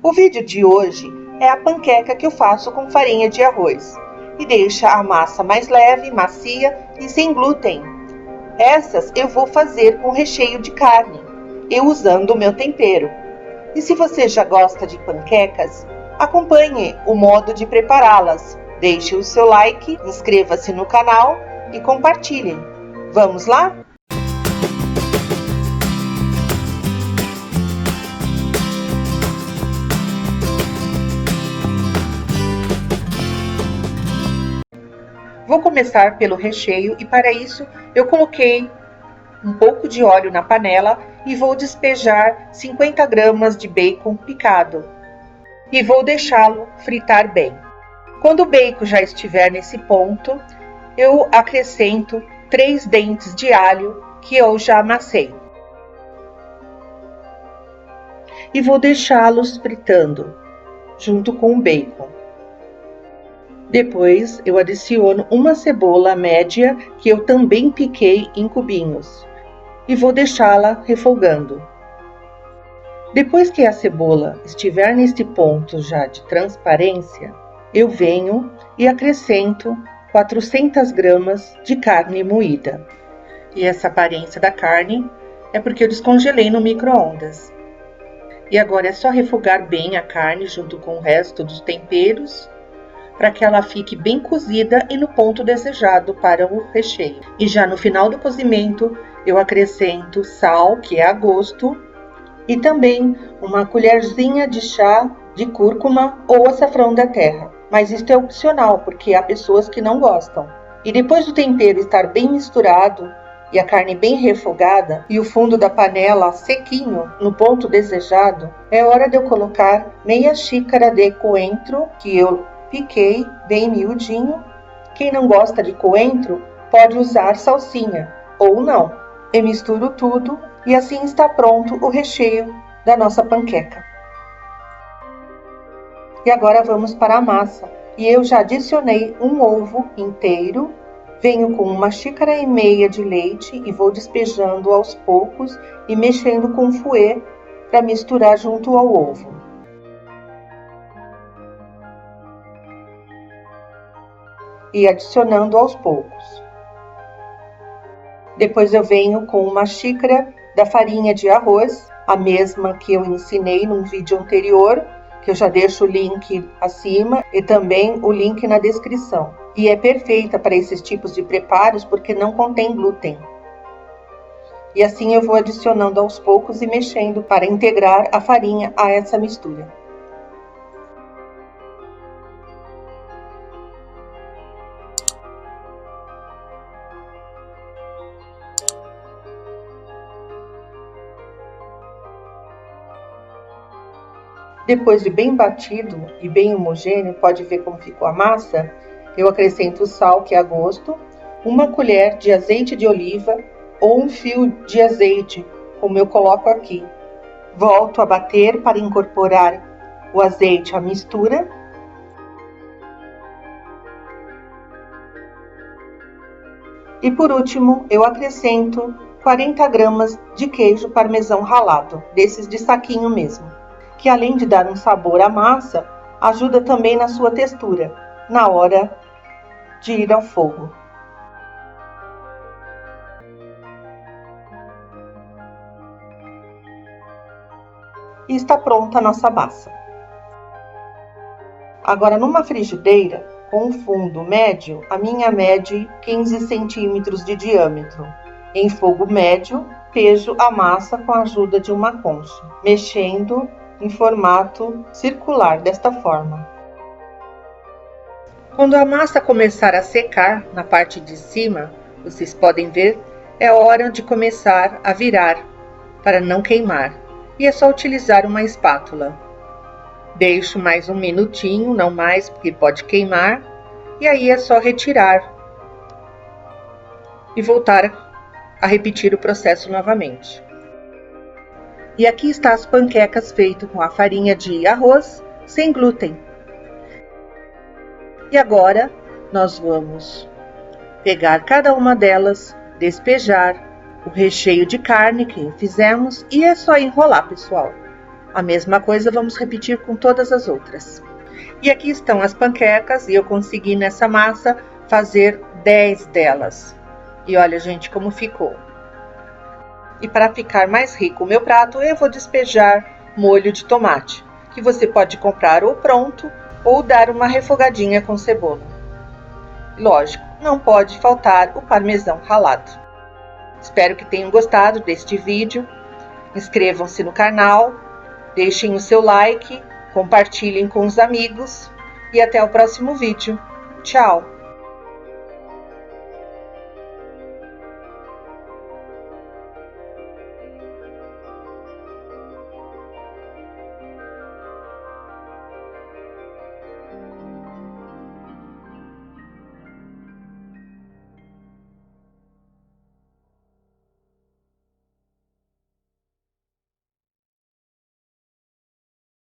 O vídeo de hoje é a panqueca que eu faço com farinha de arroz e deixa a massa mais leve, macia e sem glúten. Essas eu vou fazer com recheio de carne, eu usando o meu tempero. E se você já gosta de panquecas, acompanhe o modo de prepará-las. Deixe o seu like, inscreva-se no canal e compartilhe. Vamos lá? Vou começar pelo recheio e para isso eu coloquei um pouco de óleo na panela e vou despejar 50 gramas de bacon picado e vou deixá-lo fritar bem. Quando o bacon já estiver nesse ponto, eu acrescento 3 dentes de alho que eu já amassei e vou deixá-los fritando junto com o bacon. Depois eu adiciono uma cebola média que eu também piquei em cubinhos e vou deixá-la refogando. Depois que a cebola estiver neste ponto já de transparência, eu venho e acrescento 400 gramas de carne moída. E essa aparência da carne é porque eu descongelei no micro-ondas. E agora é só refogar bem a carne junto com o resto dos temperos, para que ela fique bem cozida e no ponto desejado para o recheio. E já no final do cozimento, eu acrescento sal, que é a gosto, e também uma colherzinha de chá de cúrcuma ou açafrão da terra. Mas isso é opcional, porque há pessoas que não gostam. E depois do tempero estar bem misturado e a carne bem refogada e o fundo da panela sequinho no ponto desejado, é hora de eu colocar meia xícara de coentro, que eu piquei bem miudinho. Quem não gosta de coentro pode usar salsinha ou não. Eu misturo tudo e assim está pronto o recheio da nossa panqueca. E agora vamos para a massa. E eu já adicionei um ovo inteiro. Venho com 1,5 xícaras de leite e vou despejando aos poucos e mexendo com fouet para misturar junto ao ovo. E adicionando aos poucos. Depois eu venho com 1 xícara da farinha de arroz, a mesma que eu ensinei num vídeo anterior, que eu já deixo o link acima e também o link na descrição. E é perfeita para esses tipos de preparos porque não contém glúten. E assim eu vou adicionando aos poucos e mexendo para integrar a farinha a essa mistura. Depois de bem batido e bem homogêneo, pode ver como ficou a massa, eu acrescento o sal, que é a gosto, 1 colher de azeite de oliva ou um fio de azeite, como eu coloco aqui. Volto a bater para incorporar o azeite à mistura. E por último, eu acrescento 40 gramas de queijo parmesão ralado, desses de saquinho mesmo, que além de dar um sabor à massa, ajuda também na sua textura, na hora de ir ao fogo. E está pronta a nossa massa. Agora, numa frigideira com um fundo médio, a minha mede 15 centímetros de diâmetro. Em fogo médio, pejo a massa com a ajuda de uma concha, mexendo em formato circular desta forma. Quando a massa começar a secar na parte de cima, vocês podem ver, é hora de começar a virar para não queimar. E é só utilizar uma espátula. Deixo mais um minutinho, não mais, porque pode queimar. E aí é só retirar e voltar a repetir o processo novamente. E aqui está as panquecas feitas com a farinha de arroz sem glúten. E agora nós vamos pegar cada uma delas, despejar o recheio de carne que fizemos e é só enrolar, pessoal. A mesma coisa vamos repetir com todas as outras. E aqui estão as panquecas e eu consegui nessa massa fazer 10 delas. E olha, gente, como ficou. E para ficar mais rico o meu prato, eu vou despejar molho de tomate, que você pode comprar ou pronto ou dar uma refogadinha com cebola. Lógico, não pode faltar o parmesão ralado. Espero que tenham gostado deste vídeo. Inscrevam-se no canal, deixem o seu like, compartilhem com os amigos e até o próximo vídeo. Tchau!